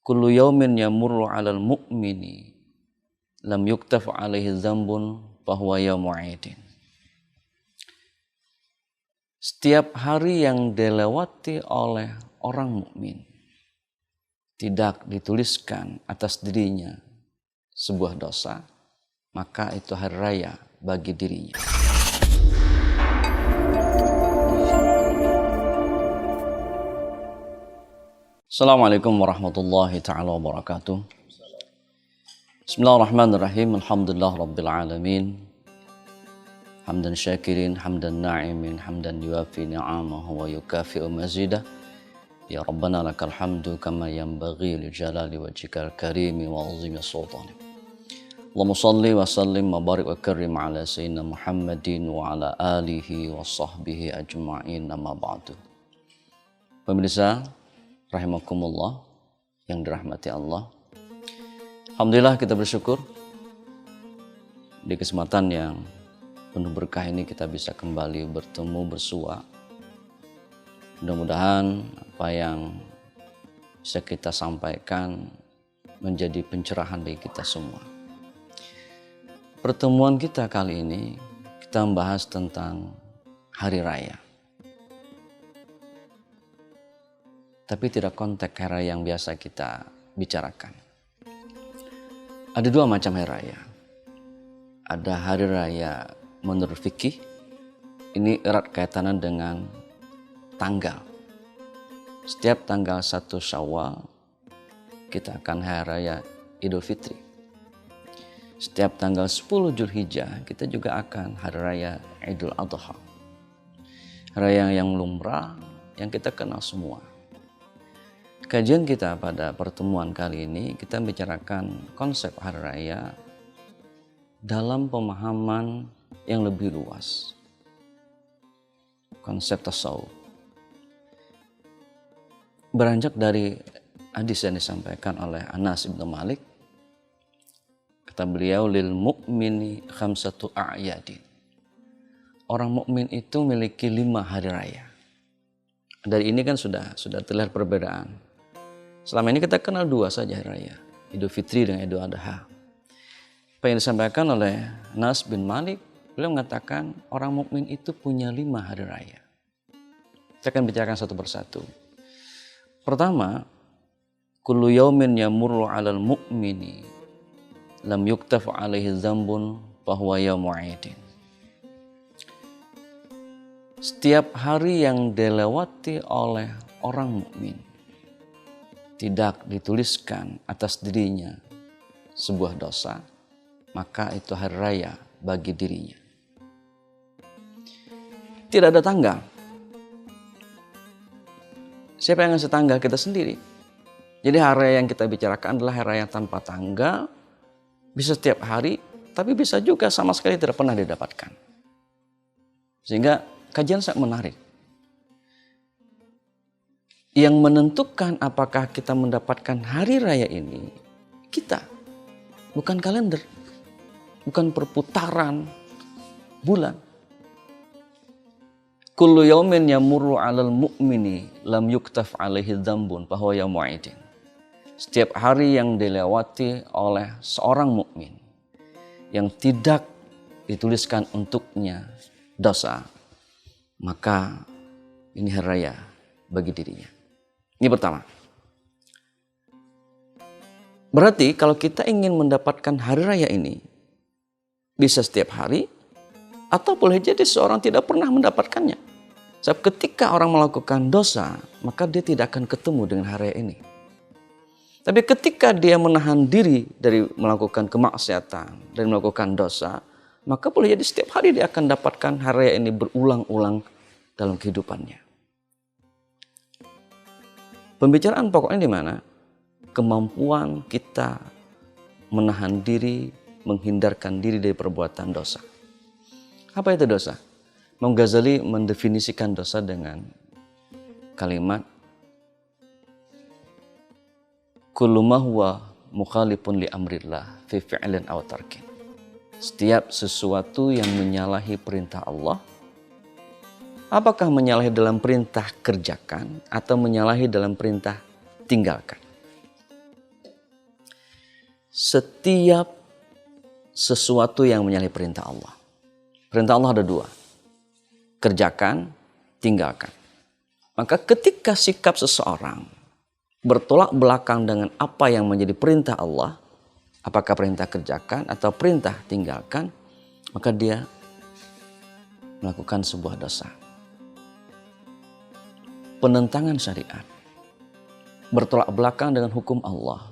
Kullu yaumin yamurru 'alal mu'mini lam yuktaf 'alaihi dzambun fahuwa yaumu 'idin. Setiap hari yang dilewati oleh orang mukmin tidak dituliskan atas dirinya sebuah dosa, maka itu hari raya bagi dirinya. Assalamualaikum warahmatullahi ta'ala wabarakatuh. Bismillahirrahmanirrahim. Alhamdulillah rabbil alamin. Hamdan syakirin, hamdan na'imin, hamdan yuafi ni'amahu wa yukafi'u mazidah. Ya Rabbana lakal hamdu kama yanbaghi li jalali wajhikal karimi wa azimi sultanik. Allahumma salli wa sallim wa barik wa karim ala sayyidina Muhammadin wa ala alihi wa sahbihi ajma'in, amma ba'du. Pemirsa rahimakumullah yang dirahmati Allah, alhamdulillah kita bersyukur di kesempatan yang penuh berkah ini kita bisa kembali bertemu bersua. Mudah-mudahan apa yang bisa kita sampaikan menjadi pencerahan bagi kita semua. Pertemuan kita kali ini kita membahas tentang hari raya. Tapi tidak konteks hari raya yang biasa kita bicarakan. Ada dua macam hari raya. Ada hari raya menurut fikih, ini erat kaitannya dengan tanggal. Setiap tanggal 1 Syawal kita akan hari raya Idul Fitri. Setiap tanggal 10 Zulhijjah kita juga akan hari raya Idul Adha. Raya yang lumrah yang kita kenal semua. Kajian kita pada pertemuan kali ini kita bicarakan konsep hari raya dalam pemahaman yang lebih luas. Konsep tasawuf. Beranjak dari hadis yang disampaikan oleh Anas bin Malik. Kata beliau, lil mu'mini khamsatu a'yadin. Orang mukmin itu memiliki 5 hari raya. Dari ini kan sudah terlihat perbedaan. Selama ini kita kenal 2 saja hari raya, Idul Fitri dan Idul Adha. Apa yang disampaikan oleh Anas bin Malik, beliau mengatakan orang mukmin itu punya 5 hari raya. Saya akan bicarakan satu persatu. Pertama, kullu yaumin yamurru 'alal mu'mini lam yuktaf 'alaihi dzambun fahuwa yaumu 'idin. Setiap hari yang dilewati oleh orang mukmin tidak dituliskan atas dirinya sebuah dosa, maka itu hari raya bagi dirinya. Tidak ada tanggal. Siapa yang ngasih tanggal? Kita sendiri. Jadi hari raya yang kita bicarakan adalah hari raya tanpa tanggal, bisa setiap hari, tapi bisa juga sama sekali tidak pernah didapatkan. Sehingga kajian sangat menarik. Yang menentukan apakah kita mendapatkan hari raya ini, kita. Bukan kalender. Bukan perputaran bulan. Kullu yaumin yamurru 'alal mu'mini lam yuktaf 'alaihi dzambun fahuwa yaumu 'idin. Setiap hari yang dilewati oleh seorang mukmin yang tidak dituliskan untuknya dosa, maka ini hari raya bagi dirinya. Ini pertama. Berarti kalau kita ingin mendapatkan hari raya ini, bisa setiap hari, atau boleh jadi seorang tidak pernah mendapatkannya. Sebab ketika orang melakukan dosa, maka dia tidak akan ketemu dengan hari raya ini. Tapi ketika dia menahan diri dari melakukan kemaksiatan dan melakukan dosa, maka boleh jadi setiap hari dia akan dapatkan hari raya ini berulang-ulang dalam kehidupannya. Pembicaraan pokoknya di mana? Kemampuan kita menahan diri, menghindarkan diri dari perbuatan dosa. Apa itu dosa? Imam Ghazali mendefinisikan dosa dengan kalimat kullu ma huwa mukhalifun li amrillah fi fi'lin aw tarkin. Setiap sesuatu yang menyalahi perintah Allah, apakah menyalahi dalam perintah kerjakan atau menyalahi dalam perintah tinggalkan. setiap sesuatu yang menyalahi perintah Allah. Perintah Allah ada dua. Kerjakan, tinggalkan. Maka ketika sikap seseorang bertolak belakang dengan apa yang menjadi perintah Allah, apakah perintah kerjakan atau perintah tinggalkan, maka dia melakukan sebuah dosa. Penentangan syariat, bertolak belakang dengan hukum Allah,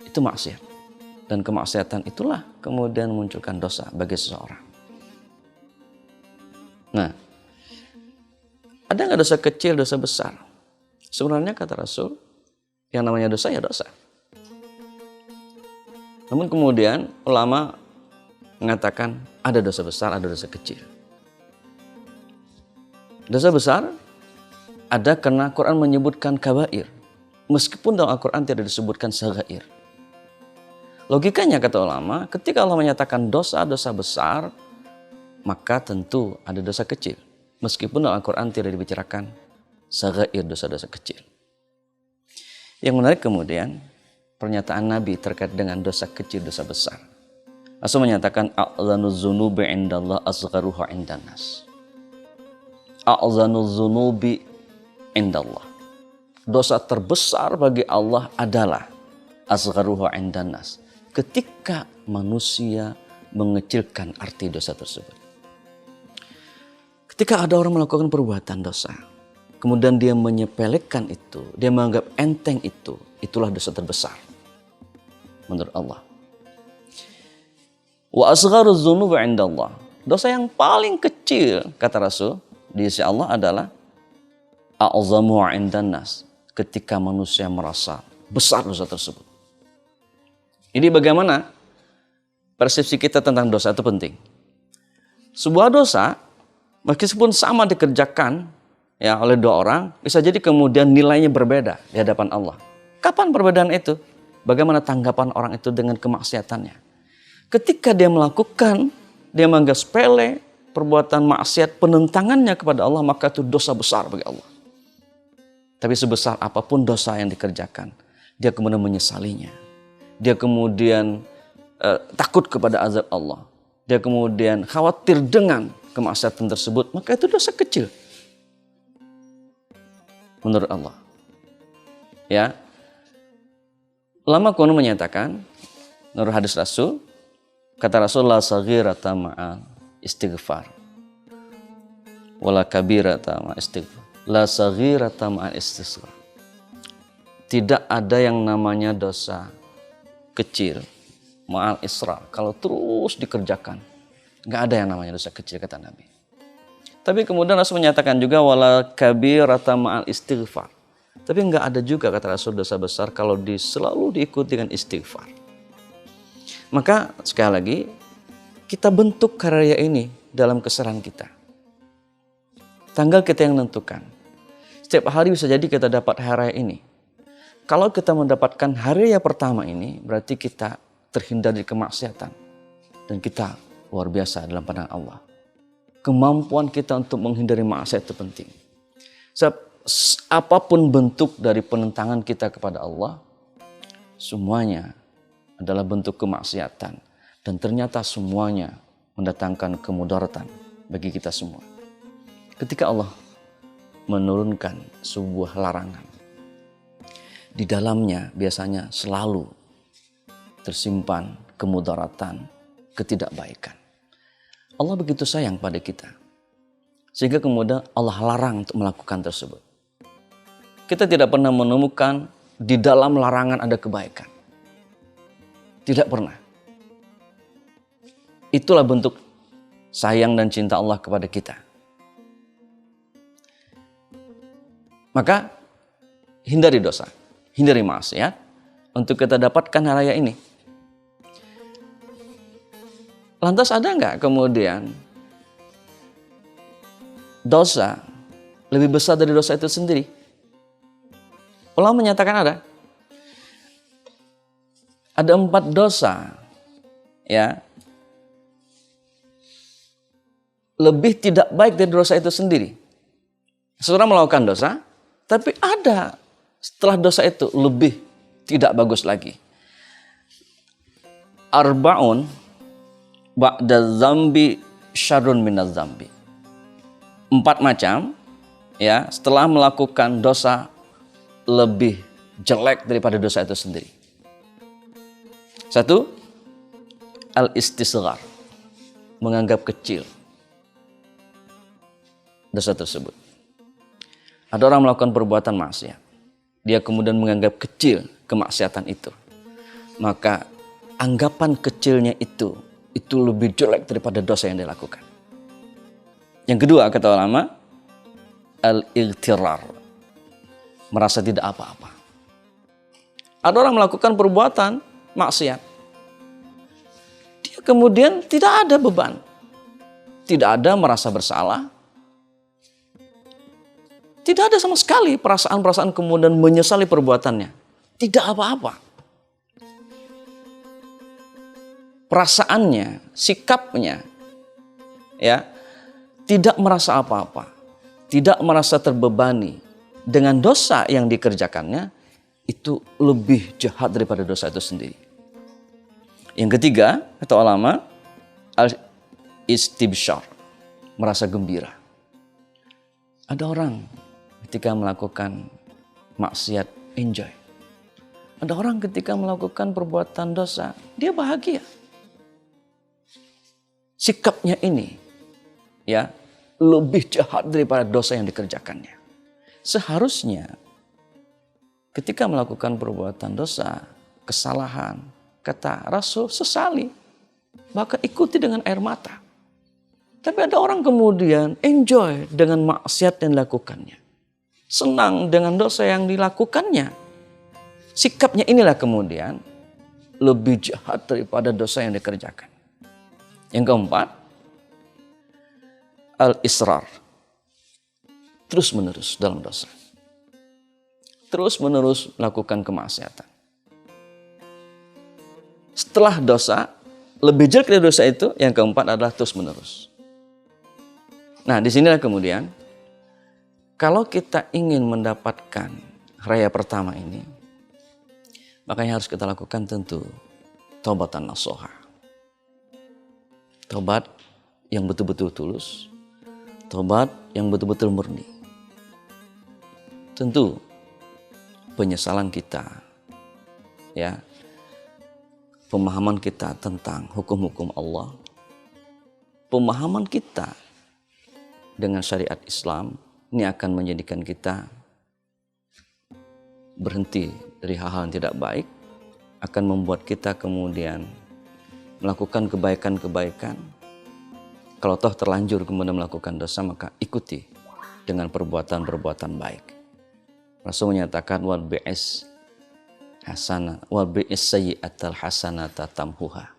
itu maksiat. Dan kemaksiatan itulah kemudian memunculkan dosa bagi seseorang. Nah, ada nggak dosa kecil, dosa besar? Sebenarnya kata Rasul, yang namanya dosa ya dosa. Namun kemudian ulama mengatakan ada dosa besar, ada dosa kecil. Dosa besar ada karena Quran menyebutkan kabair, meskipun dalam Al-Quran tidak disebutkan sagair. Logikanya kata ulama, ketika Allah menyatakan dosa-dosa besar, maka tentu ada dosa kecil. Meskipun dalam Al-Quran tidak dibicarakan sagair, dosa-dosa kecil. Yang menarik kemudian, pernyataan Nabi terkait dengan dosa kecil, dosa besar. Rasul menyatakan, a'zanuz zunubi indallah asgharuha indannas. A'zanuz zunubi indallah. Dosa terbesar bagi Allah adalah asgharuha indannas. Ketika manusia mengecilkan arti dosa tersebut. Ketika ada orang melakukan perbuatan dosa, kemudian dia menyepelekan itu, dia menganggap enteng itu, itulah dosa terbesar menurut Allah. Wa asgharuz dzunubi 'indallah. Dosa yang paling kecil kata Rasul di sisi Allah adalah a'zamu 'indan nas, ketika manusia merasa besar dosa tersebut. Jadi bagaimana persepsi kita tentang dosa itu penting. Sebuah dosa meskipun sama dikerjakan ya oleh dua orang, bisa jadi kemudian nilainya berbeda di hadapan Allah. Kapan perbedaan itu? Bagaimana tanggapan orang itu dengan kemaksiatannya? Ketika dia melakukan, dia menganggap sepele perbuatan maksiat, penentangannya kepada Allah, maka itu dosa besar bagi Allah. Tapi sebesar apapun dosa yang dikerjakan, dia kemudian menyesalinya. Dia kemudian takut kepada azab Allah. Dia kemudian khawatir dengan kemaksiatan tersebut, maka itu dosa kecil menurut Allah. Ya, ulama kuno menyatakan menurut hadis Rasul, kata Rasulullah, saghirata ma'al istighfar wala kabirata ma'al istighfar, la saghirata ma'al istighfar. Tidak ada yang namanya dosa kecil ma'al israr, kalau terus dikerjakan. Nggak ada yang namanya dosa kecil kata Nabi. Tapi kemudian Rasul menyatakan juga wala kabirata ma'al istighfar. Tapi nggak ada juga kata Rasul dosa besar kalau selalu diikuti dengan istighfar. Maka sekali lagi kita bentuk karya ini dalam keserahan kita. Tanggal kita yang menentukan. Setiap hari bisa jadi kita dapat hari raya ini. Kalau kita mendapatkan hari raya pertama ini, berarti kita terhindar dari kemaksiatan. Dan kita luar biasa dalam pandangan Allah. Kemampuan kita untuk menghindari maksiat itu penting. Sebab apapun bentuk dari penentangan kita kepada Allah, semuanya adalah bentuk kemaksiatan. Dan ternyata semuanya mendatangkan kemudaratan bagi kita semua. Ketika Allah menurunkan sebuah larangan, di dalamnya biasanya selalu tersimpan kemudaratan, ketidakbaikan. Allah begitu sayang pada kita, sehingga kemudian Allah larang untuk melakukan tersebut. Kita tidak pernah menemukan di dalam larangan ada kebaikan. Tidak pernah. Itulah bentuk sayang dan cinta Allah kepada kita. Maka hindari dosa, hindari maksiat untuk kita dapatkan hari raya ini. Lantas ada nggak kemudian dosa lebih besar dari dosa itu sendiri? Ulama menyatakan ada. Ada 4 dosa ya lebih tidak baik dari dosa itu sendiri. Seseorang melakukan dosa, tapi ada setelah dosa itu lebih tidak bagus lagi. arba'un ba'da zambi syarrun minaz zambi. 4 macam ya, setelah melakukan dosa lebih jelek daripada dosa itu sendiri. 1, al-istisghar, menganggap kecil dosa tersebut. Ada orang melakukan perbuatan maksiat, dia kemudian menganggap kecil kemaksiatan itu, maka anggapan kecilnya itu lebih jelek daripada dosa yang dilakukan. Yang kedua, kata ulama, al-ightirar, merasa tidak apa-apa. Ada orang melakukan perbuatan maksiat, dia kemudian tidak ada beban, tidak ada merasa bersalah, tidak ada sama sekali perasaan-perasaan kemudian menyesali perbuatannya. Tidak apa-apa. Perasaannya, sikapnya, ya, tidak merasa apa-apa, tidak merasa terbebani dengan dosa yang dikerjakannya, itu lebih jahat daripada dosa itu sendiri. Yang ketiga, kata ulama, al-istibsyar, merasa gembira. Ada orang ketika melakukan maksiat enjoy. Ada orang ketika melakukan perbuatan dosa, dia bahagia. Sikapnya ini ya lebih jahat daripada dosa yang dikerjakannya. Seharusnya ketika melakukan perbuatan dosa, kesalahan, kata Rasul, sesali, bahkan ikuti dengan air mata. Tapi ada orang kemudian enjoy dengan maksiat yang dilakukannya, senang dengan dosa yang dilakukannya. Sikapnya inilah kemudian lebih jahat daripada dosa yang dikerjakan. Yang keempat, al-israr, terus menerus dalam dosa, terus menerus melakukan kemaksiatan. Setelah dosa, lebih jelek dari dosa itu, yang keempat adalah terus menerus. Nah, disinilah kemudian kalau kita ingin mendapatkan raya pertama ini, maka yang harus kita lakukan tentu taubatan nasuha. Taubat yang betul-betul tulus, taubat yang betul-betul murni. Tentu penyesalan kita, ya, pemahaman kita tentang hukum-hukum Allah, pemahaman kita dengan syariat Islam, ini akan menjadikan kita berhenti dari hal-hal yang tidak baik, akan membuat kita kemudian melakukan kebaikan-kebaikan. Kalau toh terlanjur kemudian melakukan dosa, maka ikuti dengan perbuatan-perbuatan baik. Rasul menyatakan wal bi'is hasanah wal bi'is sayyi'atal hasanata tamhuha.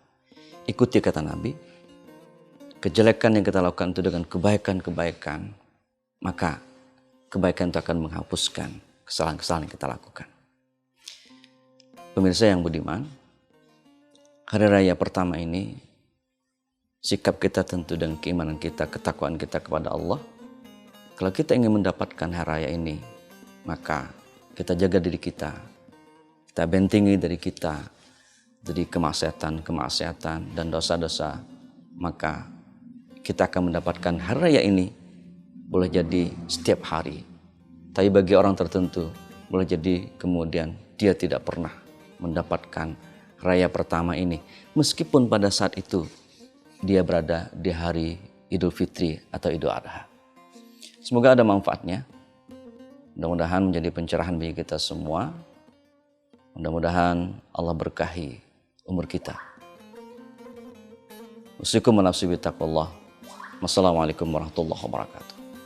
Ikuti kata Nabi, kejelekan yang kita lakukan itu dengan kebaikan-kebaikan, maka kebaikan itu akan menghapuskan kesalahan-kesalahan yang kita lakukan. Pemirsa yang budiman, hari raya pertama ini, sikap kita tentu dengan keimanan kita, ketakwaan kita kepada Allah. Kalau kita ingin mendapatkan hari raya ini, maka kita jaga diri kita bentengi dari kita dari kemaksiatan dan dosa-dosa, maka kita akan mendapatkan hari raya ini. Boleh jadi setiap hari, tapi bagi orang tertentu boleh jadi kemudian dia tidak pernah mendapatkan raya pertama ini, meskipun pada saat itu dia berada di hari Idul Fitri atau Idul Adha. Semoga ada manfaatnya, mudah-mudahan menjadi pencerahan bagi kita semua. Mudah-mudahan Allah berkahi umur kita. Usikum wa nafsi bi taqwallah. Wassalamualaikum warahmatullahi wabarakatuh.